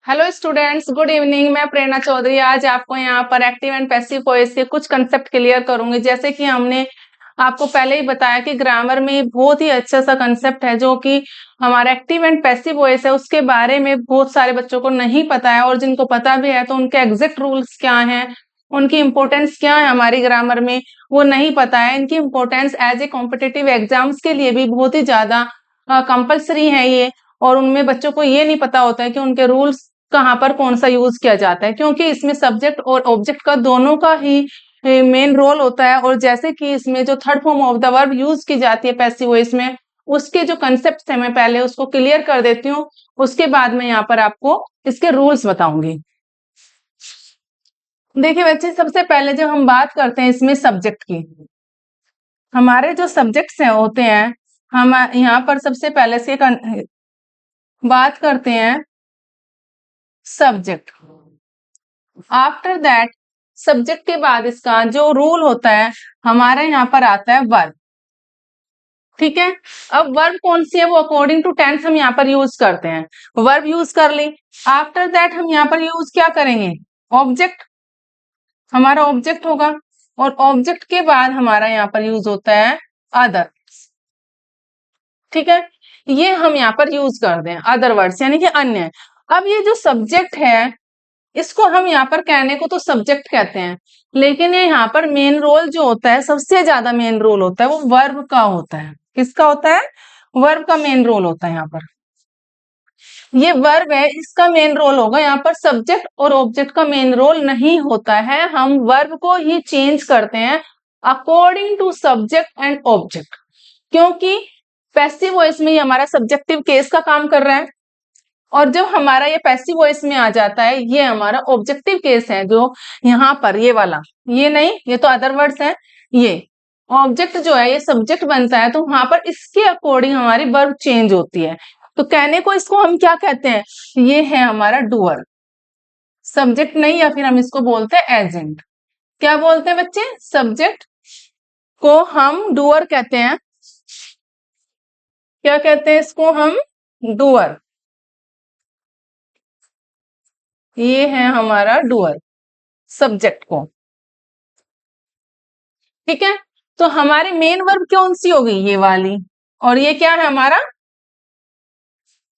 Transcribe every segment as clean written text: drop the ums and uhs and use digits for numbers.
Hello students, good evening. मैं प्रेरणा चौधरी आज आपको यहाँ पर एक्टिव एंड पैसिव वॉइस के कुछ कंसेप्ट क्लियर करूंगी। जैसे कि हमने आपको पहले ही बताया कि ग्रामर में बहुत ही अच्छा सा कंसेप्ट है जो कि हमारा एक्टिव एंड पैसिव वॉइस है, उसके बारे में बहुत सारे बच्चों को नहीं पता है, और जिनको पता भी है तो उनके एग्जैक्ट रूल्स क्या हैं, उनकी इंपॉर्टेंस क्या है हमारी ग्रामर में, वो नहीं पता है। इनकी importance as a competitive exams के लिए भी बहुत ही ज्यादा कंपल्सरी है ये। और उनमें बच्चों को ये नहीं पता होता है कि उनके रूल्स कहाँ पर कौन सा यूज किया जाता है, क्योंकि इसमें सब्जेक्ट और ऑब्जेक्ट का दोनों का ही मेन रोल होता है। और जैसे कि इसमें जो third form of the verb use की जाती है पैसिव वॉइस में, उसके जो कंसेप्ट है मैं पहले उसको क्लियर कर देती हूँ, उसके बाद मैं यहाँ पर आपको इसके रूल्स बताऊंगी। देखिए बच्चे, सबसे पहले जब हम बात करते हैं इसमें सब्जेक्ट की, हमारे जो सब्जेक्ट्स हैं होते हैं, हम यहाँ पर सबसे पहले से बात करते हैं सब्जेक्ट। आफ्टर दैट सब्जेक्ट के बाद इसका जो रूल होता है हमारे यहाँ पर आता है वर्ब। ठीक है, अब वर्ब कौन सी है, वो अकॉर्डिंग टू टेंस हम यहाँ पर यूज करते हैं। वर्ब यूज कर ली, आफ्टर दैट हम यहाँ पर यूज क्या करेंगे, ऑब्जेक्ट। हमारा ऑब्जेक्ट होगा, और ऑब्जेक्ट के बाद हमारा यहाँ पर यूज होता है अदर। ठीक है, ये हम यहाँ पर यूज करते हैं अदर वर्ड्स, यानी कि अन्य। अब ये जो सब्जेक्ट है इसको हम यहाँ पर कहने को तो सब्जेक्ट कहते हैं, लेकिन ये यहाँ पर मेन रोल जो होता है, सबसे ज्यादा मेन रोल होता है वो वर्ब का होता है। किसका होता है, वर्ब का मेन रोल होता है। यहाँ पर ये वर्ब है, इसका मेन रोल होगा। यहाँ पर सब्जेक्ट और ऑब्जेक्ट का मेन रोल नहीं होता है, हम वर्ब को ही चेंज करते हैं according to subject and object, क्योंकि पैसिव वॉइस में ही हमारा सब्जेक्टिव केस का काम कर रहा है, और जब हमारा ये पैसिव वॉइस में आ जाता है ये हमारा ऑब्जेक्टिव केस है। जो यहाँ पर ये वाला, ये नहीं, ये तो अदर वर्ड्स है, ये ऑब्जेक्ट जो है ये सब्जेक्ट बनता है, तो वहां पर इसके अकॉर्डिंग हमारी वर्ब चेंज होती है। तो कहने को इसको हम क्या कहते हैं, ये है हमारा डूअर, सब्जेक्ट नहीं, या फिर हम इसको बोलते हैं एजेंट। क्या बोलते हैं बच्चे, सब्जेक्ट को हम डूअर कहते हैं। क्या कहते हैं इसको हम, डूअर। ये है हमारा डूअर, सब्जेक्ट को। ठीक है, तो हमारी मेन वर्ब कौन सी होगी, ये वाली, और ये क्या है हमारा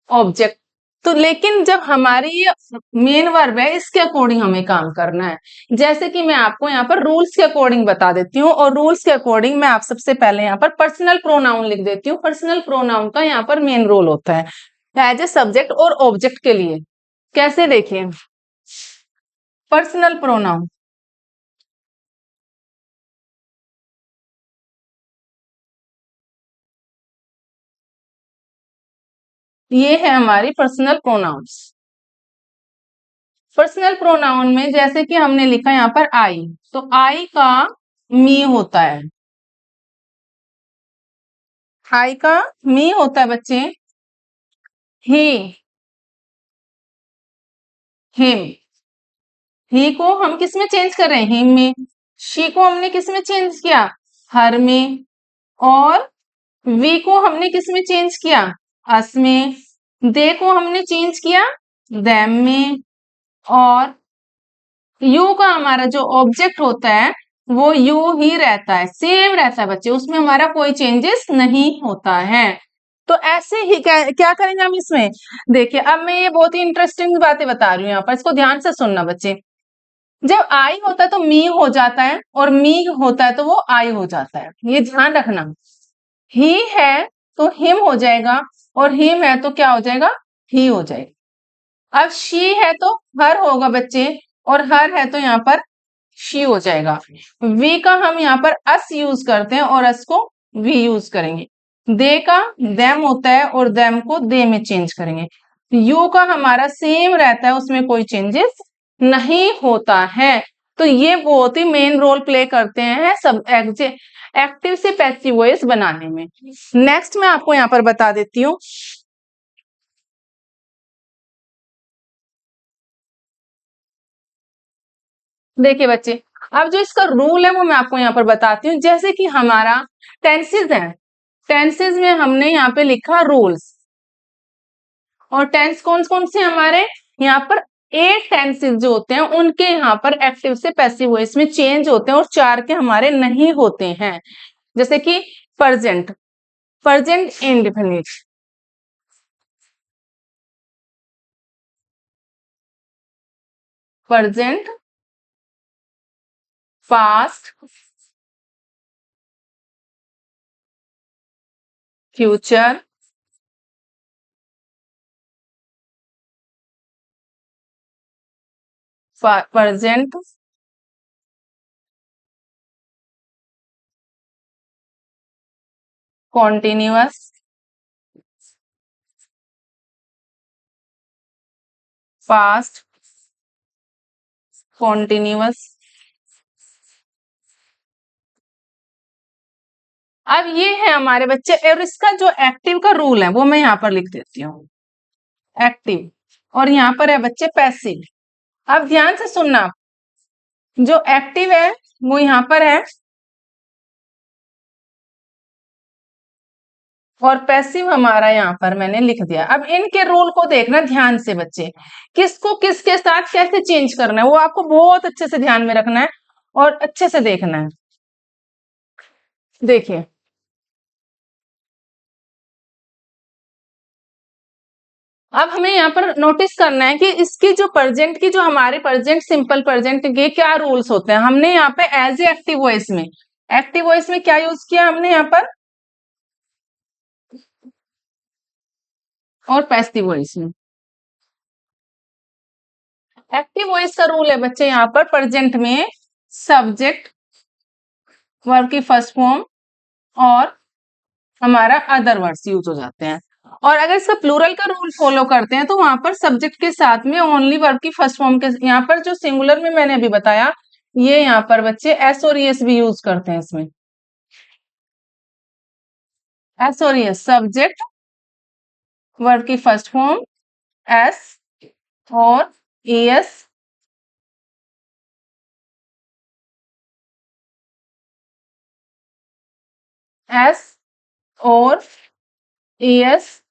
ऑब्जेक्ट। तो लेकिन जब हमारी ये मेन वर्ब है इसके अकॉर्डिंग हमें काम करना है। जैसे कि मैं आपको यहाँ पर रूल्स के अकॉर्डिंग बता देती हूँ, और रूल्स के अकॉर्डिंग मैं आप सबसे पहले यहाँ पर पर्सनल प्रोनाउन लिख देती हूँ। पर्सनल प्रोनाउन का यहाँ पर मेन रोल होता है एज ए सब्जेक्ट और ऑब्जेक्ट के लिए। कैसे, देखिए पर्सनल प्रोनाउन, ये है हमारी पर्सनल प्रोनाउंस। पर्सनल प्रोनाउन में जैसे कि हमने लिखा यहाँ पर आई, तो आई का मी होता है, आई का मी होता है बच्चे ही, हिम। ही को हम किस में चेंज कर रहे हैं, हिम में। शी को हमने किस में चेंज किया, हर में। और वी को हमने किस में चेंज किया, अस में। दे को हमने चेंज किया देम में। और यू का हमारा जो ऑब्जेक्ट होता है वो यू ही रहता है, सेम रहता है बच्चे, उसमें हमारा कोई चेंजेस नहीं होता है। तो ऐसे ही क्या करेंगे हम इसमें, देखिए अब मैं ये बहुत ही इंटरेस्टिंग बातें बता रही हूँ यहाँ पर, इसको ध्यान से सुनना बच्चे। जब आई होता है तो मी हो जाता है, और मी होता है तो वो आई हो जाता है, ये ध्यान रखना। ही है तो हिम हो जाएगा, और हिम है तो क्या हो जाएगा, ही हो जाएगा। अब शी है तो हर होगा बच्चे, और हर है तो यहाँ पर शी हो जाएगा। वी का हम यहाँ पर अस यूज करते हैं, और अस को वी यूज करेंगे। दे का देम होता है, और देम को दे में चेंज करेंगे। यू का हमारा सेम रहता है, उसमें कोई चेंजेस नहीं होता है। तो ये बहुत ही मेन रोल प्ले करते हैं सब एक्टिव से पैसिव वॉइस बनाने में। नेक्स्ट मैं आपको यहाँ पर बता देती हूँ, देखिए बच्चे, अब जो इसका रूल है वो मैं आपको यहाँ पर बताती हूँ। जैसे कि हमारा टेंसेज है, टेंसेज में हमने यहाँ पे लिखा रूल्स, और टेंस कौन कौन से हमारे, यहाँ पर 8 टेंसेस जो होते हैं उनके यहाँ पर एक्टिव से पैसिव वॉइस में चेंज होते हैं और 4 के हमारे नहीं होते हैं। जैसे कि present, present indefinite, present, past, future, present, continuous, past, continuous. अब ये है हमारे बच्चे, और इसका जो एक्टिव का रूल है वो मैं यहाँ पर लिख देती हूँ, एक्टिव, और यहाँ पर है बच्चे पैसिव। अब ध्यान से सुनना, जो एक्टिव है वो यहाँ पर है और पैसिव हमारा यहाँ पर मैंने लिख दिया। अब इनके रूल को देखना ध्यान से बच्चे, किसको किसके साथ कैसे चेंज करना है वो आपको बहुत अच्छे से ध्यान में रखना है और अच्छे से देखना है। देखिए, अब हमें यहाँ पर नोटिस करना है कि इसकी जो प्रेजेंट की, जो हमारे प्रेजेंट सिंपल प्रेजेंट के क्या रूल्स होते हैं। हमने यहाँ पे एज ए एक्टिव वॉइस में, एक्टिव वॉइस में क्या यूज किया हमने यहाँ पर, और पैसिव वॉइस में। एक्टिव वॉइस का रूल है बच्चे यहाँ पर प्रेजेंट में सब्जेक्ट, वर्ब की फर्स्ट फॉर्म और हमारा अदर वर्ड्स यूज हो जाते हैं। और अगर इसका प्लूरल का रूल फॉलो करते हैं तो वहां पर सब्जेक्ट के साथ में ओनली वर्ब की फर्स्ट फॉर्म के, यहाँ पर जो सिंगुलर में मैंने अभी बताया, ये यहाँ पर बच्चे एस और एस भी यूज करते हैं इसमें। एस और एस, सब्जेक्ट, वर्ब की फर्स्ट फॉर्म एस और एस, एस और एस,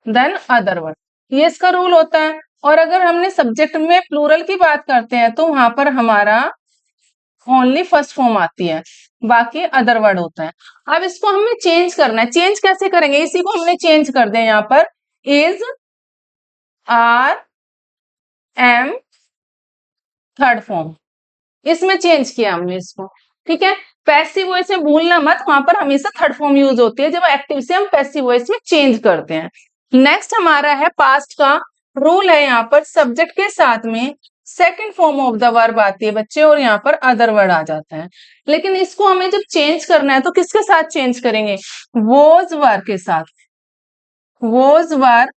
देन अदर वर्ड, ये इसका रूल होता है। और अगर हमने सब्जेक्ट में प्लूरल की बात करते हैं तो वहां पर हमारा ओनली फर्स्ट फॉर्म आती है, बाकी अदर वर्ड होता है। अब इसको हमें चेंज करना है, चेंज कैसे करेंगे, इसी को हमने चेंज कर दिया यहाँ पर, is, are, am, third form, इसमें चेंज किया हमने इसको। ठीक है, पैसिव वॉइस में भूलना मत, वहां पर हमेशा थर्ड फॉर्म यूज होती है जब एक्टिव से हम पैसिव वॉइस में चेंज करते हैं। नेक्स्ट हमारा है पास्ट का रूल है, यहाँ पर सब्जेक्ट के साथ में second form of the verb आती है बच्चे और यहाँ पर अदर वर्ड आ जाता है। लेकिन इसको हमें जब चेंज करना है तो किसके साथ चेंज करेंगे, वोज वर के साथ, वोज वर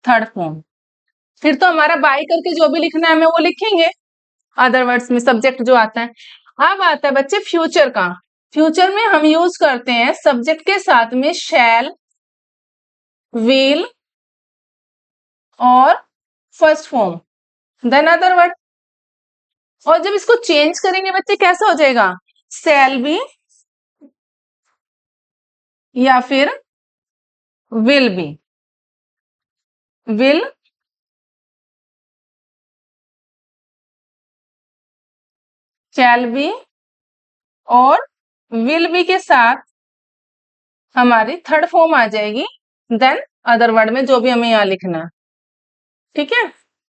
थर्ड फॉर्म। फिर तो हमारा बाई करके जो भी लिखना है हमें वो लिखेंगे अदर वर्ड्स में, सब्जेक्ट जो आता है। अब आता है बच्चे फ्यूचर का, फ्यूचर में हम यूज करते हैं सब्जेक्ट के साथ में शैल, विल और first form then other word. और जब इसको चेंज करेंगे बच्चे कैसा हो जाएगा, शैल बी या फिर will be, will, shall be और विल बी के साथ हमारी थर्ड फॉर्म आ जाएगी, देन अदर वर्ड में जो भी हमें यहाँ लिखना है। ठीक है,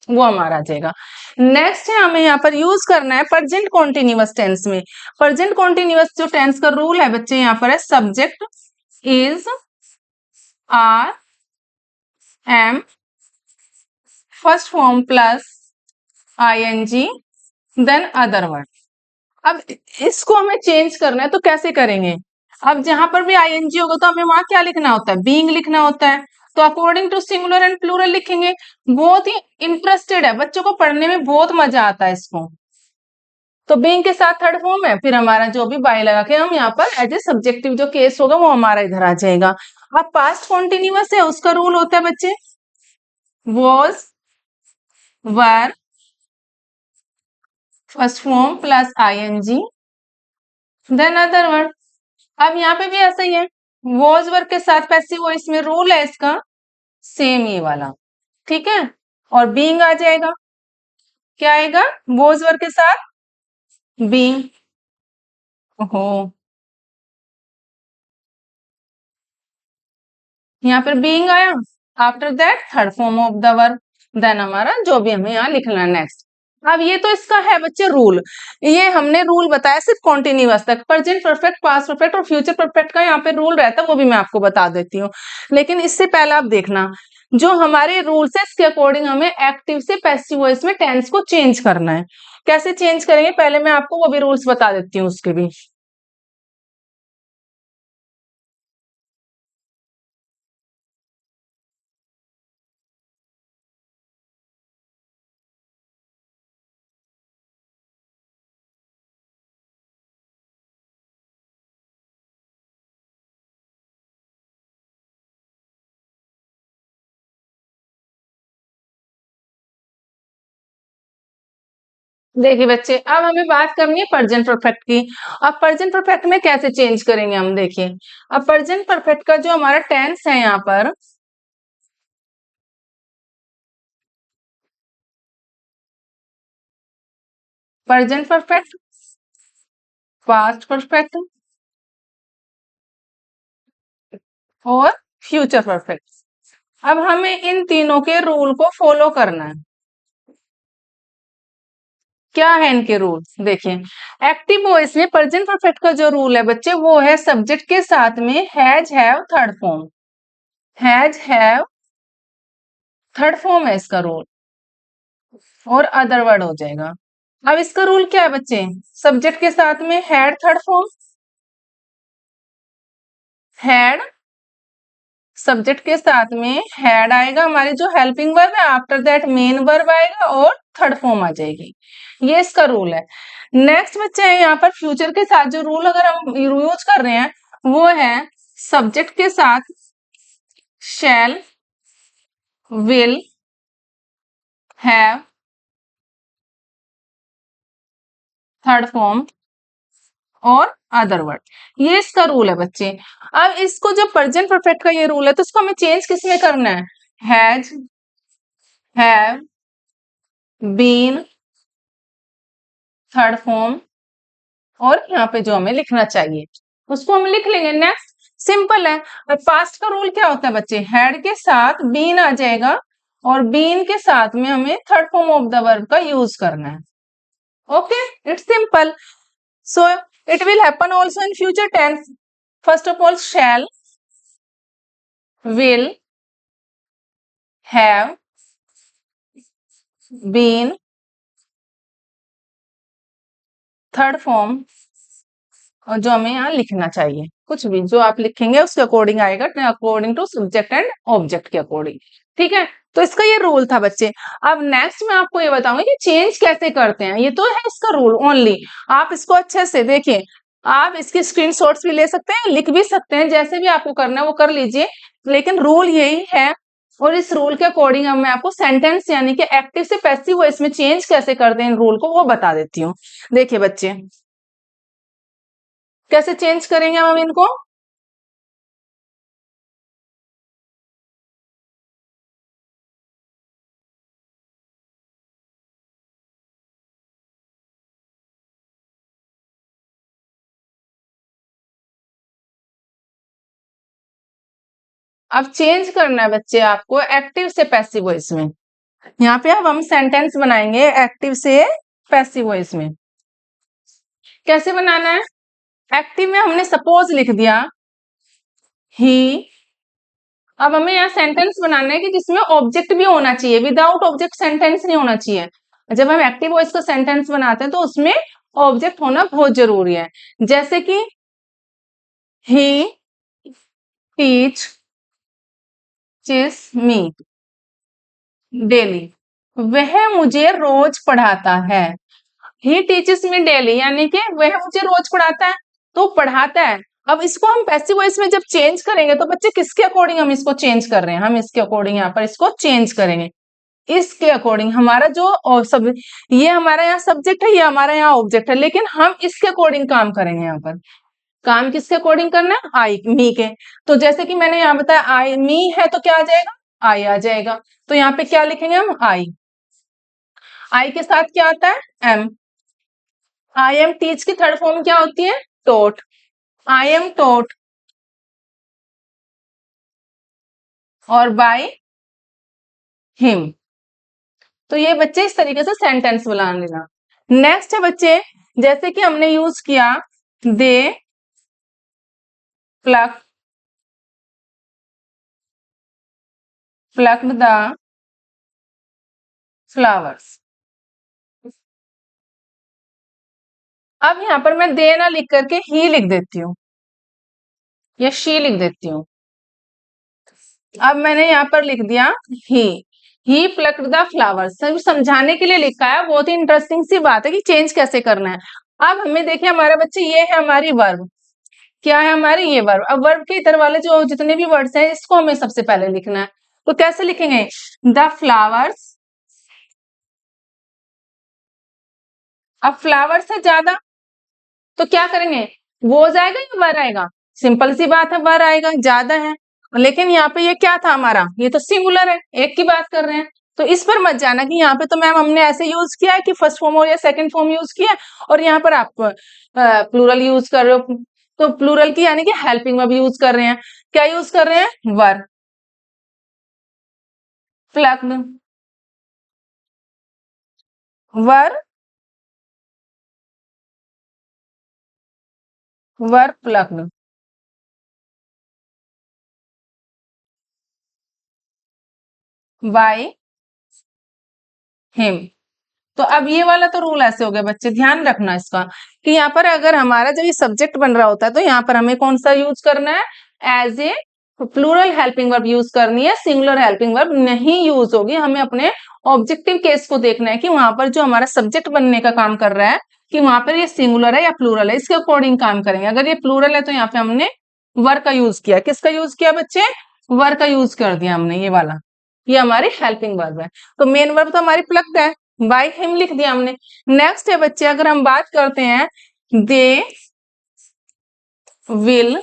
वो हमारा आ जाएगा। नेक्स्ट है हमें यहाँ पर यूज करना है प्रेजेंट कॉन्टिन्यूअस टेंस में। प्रेजेंट कॉन्टिन्यूअस जो टेंस का रूल है बच्चे यहाँ पर है subject, is, are, am, first form plus ING, then other word. अब इसको हमें चेंज करना है तो कैसे करेंगे, अब जहां पर भी आईएनजी होगा तो हमें वहां क्या लिखना होता है, बीइंग लिखना होता है। तो according to singular and plural लिखेंगे। बहुत ही इंटरेस्टेड है बच्चों को, पढ़ने में बहुत मजा आता है इसको। तो बीइंग के साथ थर्ड फॉर्म है, फिर हमारा जो भी बाय लगा के हम यहाँ पर एज ए सब्जेक्टिव जो केस होगा वो हमारा इधर आ जाएगा। अब पास्ट कॉन्टिन्यूअस है, उसका रूल होता है बच्चे was, were, first form plus ING, then other word. अब यहाँ पे भी ऐसा ही है, वॉज वर्ग के साथ पैसिव वॉइस में रूल है इसका सेम ये वाला। ठीक है, और बीइंग आ जाएगा। क्या आएगा वॉज वर्ब के साथ? बीइंग। ओहो, यहाँ पर बीइंग आया। After that third form of the verb, then हमारा जो भी हमें यहाँ लिखना है नेक्स्ट। अब ये तो इसका है बच्चे रूल। ये हमने रूल बताया सिर्फ कॉन्टिन्यूअस तक, प्रेजेंट परफेक्ट, पास्ट परफेक्ट और फ्यूचर परफेक्ट का यहाँ पे रूल रहता है, वो भी मैं आपको बता देती हूँ। लेकिन इससे पहले आप देखना, जो हमारे रूल्स है इसके अकॉर्डिंग हमें एक्टिव से पैसिव वॉइस में टेंस को चेंज करना है। कैसे चेंज करेंगे पहले मैं आपको वो भी रूल्स बता देती हूँ उसके भी। देखिए बच्चे, अब हमें बात करनी है प्रेजेंट परफेक्ट की। अब प्रेजेंट परफेक्ट में कैसे चेंज करेंगे हम, देखिए। अब प्रेजेंट परफेक्ट का जो हमारा टेंस है यहाँ पर, प्रेजेंट परफेक्ट, पास्ट परफेक्ट और फ्यूचर परफेक्ट। अब हमें इन तीनों के रूल को फॉलो करना है। क्या है इनके रूल, देखिए। एक्टिव वॉइस में प्रेजेंट परफेक्ट का जो रूल है बच्चे, वो है सब्जेक्ट के साथ में has have third form. Has have third form है इसका रूल, और अदर वर्ड हो जाएगा। अब इसका रूल क्या है बच्चे, सब्जेक्ट के साथ में had third form, had, subject के साथ में हैड आएगा, हमारी जो हेल्पिंग वर्ब है, आफ्टर दैट मेन वर्ब आएगा और थर्ड फॉर्म आ जाएगी। ये इसका रूल है। नेक्स्ट बच्चे हैं यहाँ पर फ्यूचर के साथ जो रूल अगर हम यूज कर रहे हैं, वो है सब्जेक्ट के साथ शैल, विल, हैव थर्ड फॉर्म और अदर वर्ड। ये इसका रूल है बच्चे। अब इसको जो प्रेजेंट परफेक्ट का ये रूल है, तो इसको हमें चेंज किसमें करना है, has, have, been third form, और यहाँ पे जो हमें लिखना चाहिए उसको हम लिख लेंगे। नेक्स्ट सिंपल है। और पास्ट का रूल क्या होता है बच्चे, हैड के साथ बीन आ जाएगा, और बीन के साथ में हमें third form of the verb का यूज करना है। Okay, it's simple. So it will happen also in future tense. First of all shall, will, have, been, third form, और जो हमें यहाँ लिखना चाहिए कुछ भी जो आप लिखेंगे उसके अकॉर्डिंग आएगा, according to subject and object के अकॉर्डिंग। ठीक है, तो इसका ये रूल था बच्चे। अब नेक्स्ट मैं आपको ये बताऊंगी कि चेंज कैसे करते हैं। ये तो है इसका रूल ओनली, आप इसको अच्छे से देखिए। आप इसके स्क्रीनशॉट्स भी ले सकते हैं, लिख भी सकते हैं, जैसे भी आपको करना है वो कर लीजिए, लेकिन रूल यही है। और इस रूल के अकॉर्डिंग अब मैं आपको सेंटेंस यानी कि एक्टिव से पैसिव वॉइस में चेंज कैसे करते हैं इन रूल को, वो बता देती हूँ। देखिए बच्चे, कैसे चेंज करेंगे हम इनको। अब चेंज करना है बच्चे आपको एक्टिव से पैसिव वॉइस में। यहाँ पे अब हम सेंटेंस बनाएंगे एक्टिव से पैसिव वॉइस में। कैसे बनाना है, एक्टिव में हमने सपोज लिख दिया ही। अब हमें यहाँ सेंटेंस बनाना है कि जिसमें ऑब्जेक्ट भी होना चाहिए, विदाउट ऑब्जेक्ट सेंटेंस नहीं होना चाहिए। जब हम एक्टिव वॉइस का सेंटेंस बनाते हैं तो उसमें ऑब्जेक्ट होना बहुत जरूरी है। जैसे कि ही टीचेस मी डेली, वह मुझे रोज पढ़ाता है। ही टीचेस मी डेली यानी कि वह मुझे रोज पढ़ाता है, तो पढ़ाता है। अब इसको हम पैसिव वॉइस में जब चेंज करेंगे तो बच्चे किसके अकॉर्डिंग हम इसको चेंज कर रहे हैं, हम इसके अकॉर्डिंग यहाँ पर इसको चेंज करेंगे। इसके अकॉर्डिंग हमारा जो सब, ये हमारा यहाँ सब्जेक्ट है, ये हमारा यहाँ ऑब्जेक्ट है, लेकिन हम इसके अकॉर्डिंग काम करेंगे। यहाँ पर काम किसके अकॉर्डिंग करना है, आई मी के। तो जैसे कि मैंने यहाँ बताया आई मी है, तो क्या आ जाएगा आई आ जाएगा। तो यहाँ पे क्या लिखेंगे हम? आई के साथ क्या आता है? एम। आई एम टीच की थर्ड फॉर्म क्या होती है? टोट। आई एम टोट और बाय हिम। तो ये बच्चे इस तरीके से सेंटेंस बना लेना। नेक्स्ट है बच्चे, जैसे कि हमने यूज किया दे प्लक प्लक्ड द फ्लावर्स। अब यहाँ पर मैं दे ना लिख करके ही लिख देती हूँ या शी लिख देती हूँ। अब मैंने यहाँ पर लिख दिया ही ही प्लक्ड द फ्लावर्स। सिर्फ समझाने के लिए लिखा है, बहुत ही इंटरेस्टिंग सी बात है कि चेंज कैसे करना है। अब हमें देखिए हमारे बच्चे ये है हमारी वर्ब, क्या है हमारी? ये वर्ब। अब वर्ब के इधर वाले जो जितने भी वर्ड्स हैं इसको हमें सबसे पहले लिखना है। तो कैसे लिखेंगे? The flowers. अब फ्लावर्स है ज्यादा, तो क्या करेंगे? वो जाएगा या वर आएगा? सिंपल सी बात है, वर आएगा, ज्यादा है। लेकिन यहाँ पे ये क्या था हमारा? ये तो सिंगुलर है, एक की बात कर रहे हैं। तो इस पर मत जाना कि यहाँ पे तो मैम हमने ऐसे यूज किया है कि फर्स्ट फॉर्म और या सेकंड फॉर्म यूज किया है और यहाँ पर आप प्लूरल यूज कर रहे हो। तो प्लूरल की यानी कि हेल्पिंग वर्ब यूज कर रहे हैं। क्या यूज कर रहे हैं? Were plugged. Were were plugged by him. तो अब ये वाला तो रूल ऐसे हो गया बच्चे, ध्यान रखना इसका कि यहाँ पर अगर हमारा जब ये सब्जेक्ट बन रहा होता है तो यहाँ पर हमें कौन सा यूज करना है? As a plural helping verb use करनी है, सिंगुलर हेल्पिंग वर्ब नहीं यूज होगी। हमें अपने ऑब्जेक्टिव केस को देखना है कि वहां पर जो हमारा सब्जेक्ट बनने का काम कर रहा है कि वहां पर ये सिंगुलर है या प्लूरल है, इसके अकॉर्डिंग काम करेंगे। अगर ये प्लूरल है तो यहाँ पे हमने वर का यूज किया। किसका यूज किया बच्चे? वर का यूज कर दिया हमने, ये वाला। ये हमारी हेल्पिंग वर्ब है। तो मेन वर्ब तो हमारी प्लग्ड है, बाय हिम लिख दिया हमने। नेक्स्ट है बच्चे, अगर हम बात करते हैं they will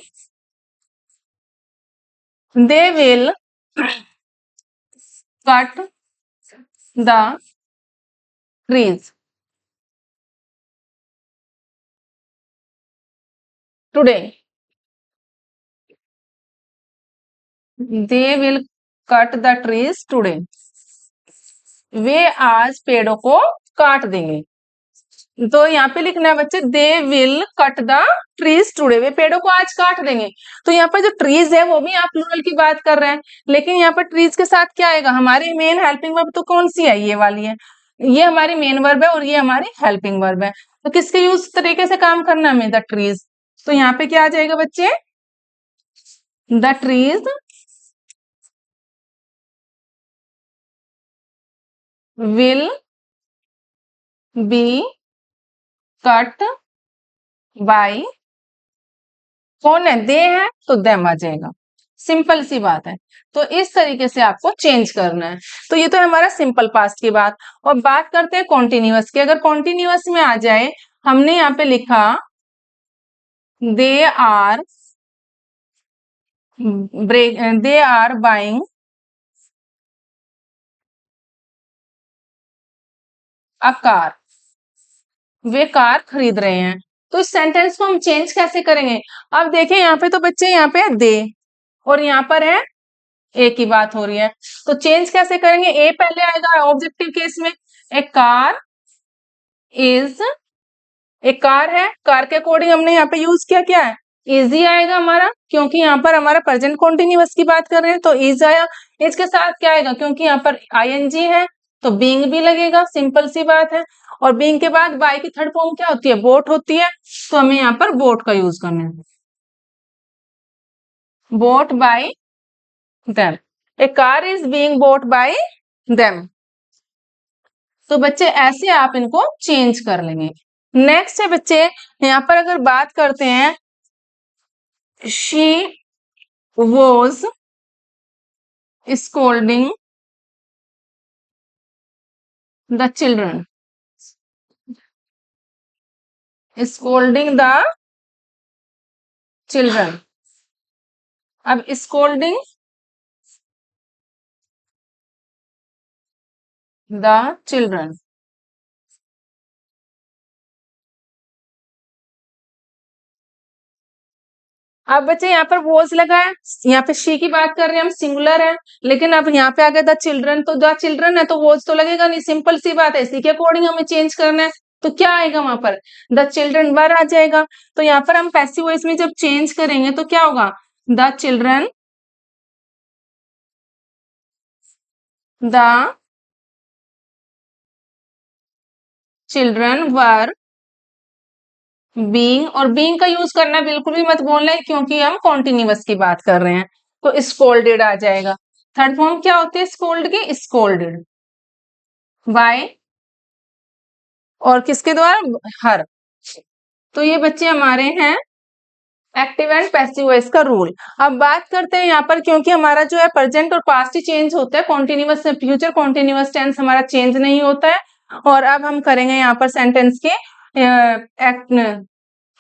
they will cut the trees today. They will cut the trees today. वे आज पेड़ों को काट देंगे। तो यहाँ पे लिखना है बच्चे they will cut the trees today. वे पेड़ों को आज काट देंगे। तो यहाँ पर जो ट्रीज है वो भी आप प्लूरल की बात कर रहे हैं, लेकिन यहाँ पर ट्रीज के साथ क्या आएगा? हमारी मेन हेल्पिंग वर्ब तो कौन सी है? ये वाली है। ये हमारी मेन वर्ब है और ये हमारी हेल्पिंग वर्ब है। तो किसके यूज तरीके से काम करना है हमें? The trees. तो यहाँ पे क्या आ जाएगा बच्चे? The trees will be cut by, कौन है? दे है तो देम आ जाएगा। सिंपल सी बात है। तो इस तरीके से आपको चेंज करना है। तो ये तो है हमारा सिंपल पास्ट की बात। और बात करते हैं कॉन्टिन्यूअस की। अगर कॉन्टिन्यूअस में आ जाए, हमने यहाँ पे लिखा they are they are buying a car. वे कार खरीद रहे हैं। तो इस सेंटेंस को हम चेंज कैसे करेंगे? अब देखें यहाँ पे तो बच्चे यहाँ पे है दे और यहाँ पर है ए की बात हो रही है। तो चेंज कैसे करेंगे? ए पहले आएगा ऑब्जेक्टिव केस में। ए कार इज, एक कार है, कार के अकॉर्डिंग हमने यहाँ पे यूज किया क्या है? इजी आएगा हमारा, क्योंकि यहाँ पर हमारा प्रेजेंट कॉन्टिन्यूअस की बात कर रहे हैं तो इज आया। इसके साथ क्या आएगा? क्योंकि यहाँ पर आईएनजी है तो बीइंग भी लगेगा, सिंपल सी बात है। और बीइंग के बाद बाय की थर्ड फॉर्म क्या होती है? बोट होती है। तो हमें यहाँ पर बोट का यूज करना है, boat bye them. A car is being boat bye them. तो बच्चे ऐसे आप इनको चेंज कर लेंगे। नेक्स्ट है बच्चे, यहाँ पर अगर बात करते हैं she was scolding the children, scolding the children. अब स्कोल्डिंग द चिल्ड्रन। अब बच्चे यहाँ पर वॉज लगा है, यहाँ पे शी की बात कर रहे हैं हम, सिंगुलर है, लेकिन अब यहाँ पे आ गया द चिल्ड्रन, तो द चिल्ड्रन है तो वॉज तो लगेगा नहीं, सिंपल सी बात है, इसी के अकॉर्डिंग हमें चेंज करना है। तो क्या आएगा वहां पर, द चिल्ड्रन वर आ जाएगा। तो यहाँ पर हम पैसिव वॉइस में जब चेंज करेंगे तो क्या होगा, the children, the children were being, और बीइंग का यूज करना बिल्कुल भी मत बोलना है क्योंकि हम कॉन्टिन्यूअस की बात कर रहे हैं, तो स्कोल्डेड आ जाएगा। थर्ड फॉर्म क्या होती है स्कोल्ड की, स्कोल्डेड बाय, और किसके द्वारा, हर। तो ये बच्चे हमारे हैं एक्टिव एंड पैसिव वॉइस का रूल। अब बात करते हैं यहाँ पर, क्योंकि हमारा जो है प्रेजेंट और पास्ट ही चेंज होता है, कॉन्टिन्यूअस फ्यूचर कॉन्टिन्यूअस टेंस हमारा चेंज नहीं होता है। और अब हम करेंगे यहाँ पर सेंटेंस के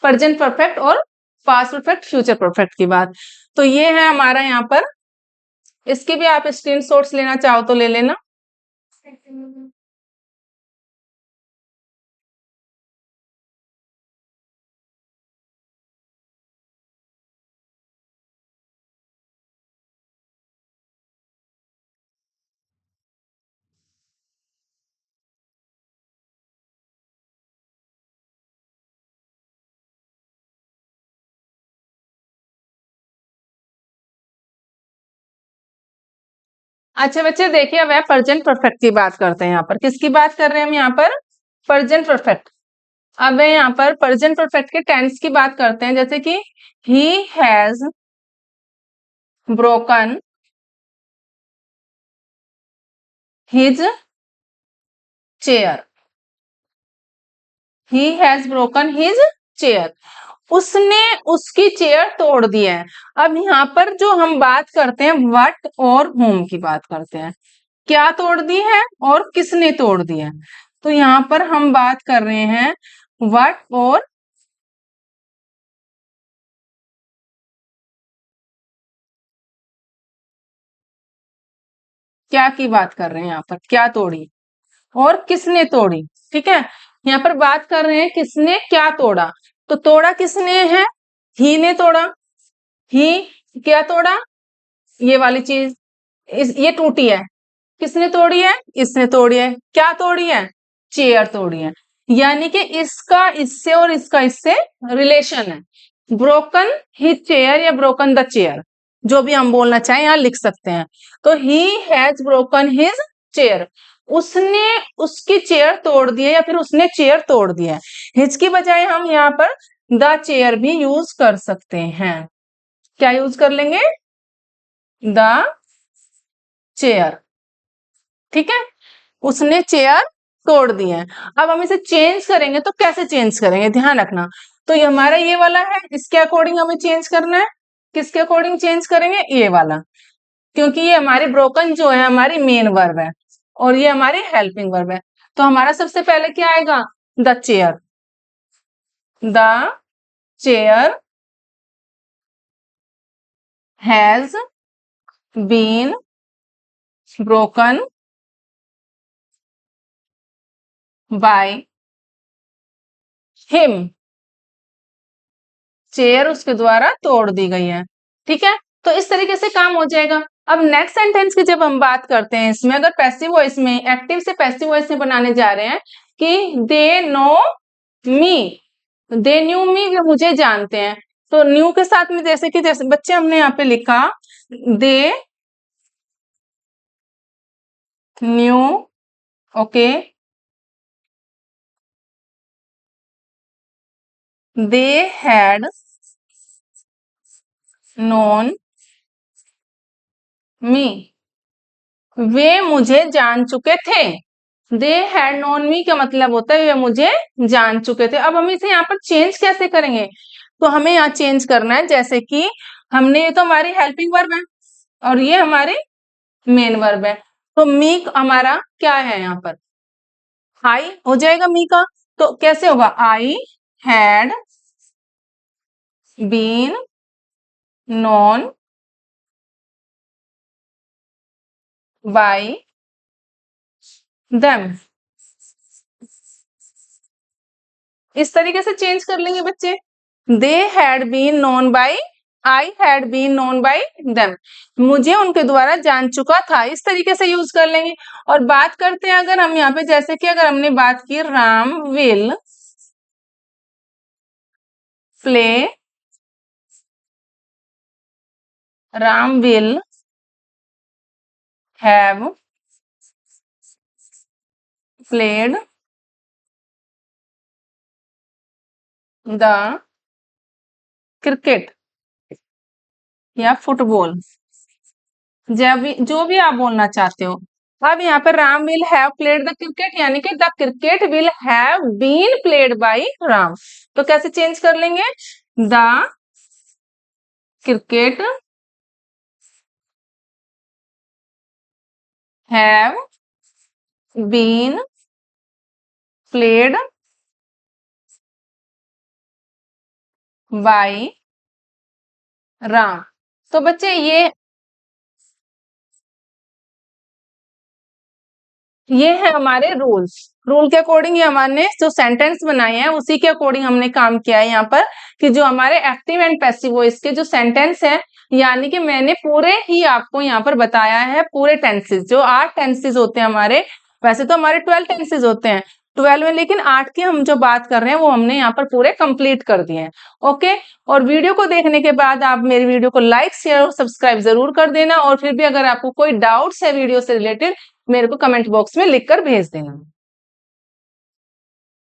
प्रेजेंट परफेक्ट और पास्ट परफेक्ट फ्यूचर परफेक्ट की बात। तो ये है हमारा यहाँ पर, इसके भी आप स्क्रीनशॉट्स लेना चाहो तो ले लेना। अच्छा बच्चे देखिए, अब प्रेजेंट परफेक्ट की बात करते हैं। यहाँ पर किसकी बात कर रहे हैं हम, यहाँ पर प्रेजेंट परफेक्ट। अब यहाँ पर प्रेजेंट परफेक्ट के टेंस की बात करते हैं, जैसे कि he has broken his chair, he has broken his chair, उसने उसकी चेयर तोड़ दी है। अब यहाँ पर जो हम बात करते हैं व्हाट और होम की बात करते हैं, क्या तोड़ दी है और किसने तोड़ दी है। तो यहाँ पर हम बात कर रहे हैं व्हाट और क्या की बात कर रहे हैं, यहाँ पर क्या तोड़ी और किसने तोड़ी। ठीक है, यहाँ पर बात कर रहे हैं किसने क्या तोड़ा, तो तोड़ा किसने है, ही ने तोड़ा, ही क्या तोड़ा, ये वाली चीज, ये टूटी है, किसने तोड़ी है, इसने तोड़ी है, क्या तोड़ी है, चेयर तोड़ी है। यानी कि इसका इससे और इसका इससे रिलेशन है। ब्रोकन हिज चेयर या ब्रोकन द चेयर, जो भी हम बोलना चाहें यहां लिख सकते हैं। तो he has broken his chair, उसने उसकी चेयर तोड़ दी है या फिर उसने चेयर तोड़ दी है। हिज की बजाय हम यहाँ पर द चेयर भी यूज कर सकते हैं। क्या यूज कर लेंगे, द चेयर। ठीक है, उसने चेयर तोड़ दी है। अब हम इसे चेंज करेंगे तो कैसे चेंज करेंगे, ध्यान रखना। तो ये हमारा ये वाला है, इसके अकॉर्डिंग हमें चेंज करना है। किसके अकॉर्डिंग चेंज करेंगे, ये वाला, क्योंकि ये हमारी ब्रोकन जो है हमारी मेन वर्ब है और ये हमारी हेल्पिंग वर्ब है। तो हमारा सबसे पहले क्या आएगा, the chair, the chair has been broken by him, chair उसके द्वारा तोड़ दी गई है। ठीक है, तो इस तरीके से काम हो जाएगा। अब नेक्स्ट सेंटेंस की जब हम बात करते हैं, इसमें अगर पैसिव वॉइस में, एक्टिव से पैसिव वॉइस में बनाने जा रहे हैं कि they know me, they knew मी, मुझे जानते हैं। तो न्यू के साथ में जैसे कि जैसे बच्चे हमने यहाँ पे लिखा they knew, okay, they had known me, वे मुझे जान चुके थे। दे हैड नोन मी का मतलब होता है वे मुझे जान चुके थे। अब हम इसे यहाँ पर चेंज कैसे करेंगे, तो हमें यहाँ चेंज करना है, जैसे कि हमने, ये तो हमारी हेल्पिंग वर्ब है और ये हमारी मेन वर्ब है। तो मी हमारा क्या है यहाँ पर, आई हो जाएगा मी का। तो कैसे होगा, I had been known by them, इस तरीके से चेंज कर लेंगे बच्चे। They had been known by, I had been known by them, मुझे उनके द्वारा जान चुका था, इस तरीके से यूज कर लेंगे। और बात करते हैं अगर हम यहाँ पे, जैसे कि अगर हमने बात की Ram will play, Ram will have played the cricket या फुटबॉल, जब जो भी आप बोलना चाहते हो। अब यहाँ पर Ram will have played the cricket, यानी कि the cricket will have been played by Ram, तो कैसे चेंज कर लेंगे, the cricket have been played by Ram. तो बच्चे ये है हमारे रूल्स, रूल के अकॉर्डिंग ये हमारे जो सेंटेंस बनाए हैं उसी के अकॉर्डिंग हमने काम किया है यहाँ पर, कि जो हमारे एक्टिव एंड पैसिव वॉइस के जो सेंटेंस है, यानी कि मैंने पूरे ही आपको यहाँ पर बताया है पूरे टेंसेस, जो 8 टेंसेस होते हैं हमारे, वैसे तो हमारे 12 टेंसेस होते हैं 12 में, लेकिन 8 की हम जो बात कर रहे हैं वो हमने यहाँ पर पूरे कंप्लीट कर दिए हैं। ओके, और वीडियो को देखने के बाद आप मेरी वीडियो को लाइक शेयर और सब्सक्राइब जरूर कर देना, और फिर भी अगर आपको कोई डाउट्स है वीडियो से रिलेटेड, मेरे को कमेंट बॉक्स में लिखकर भेज देना।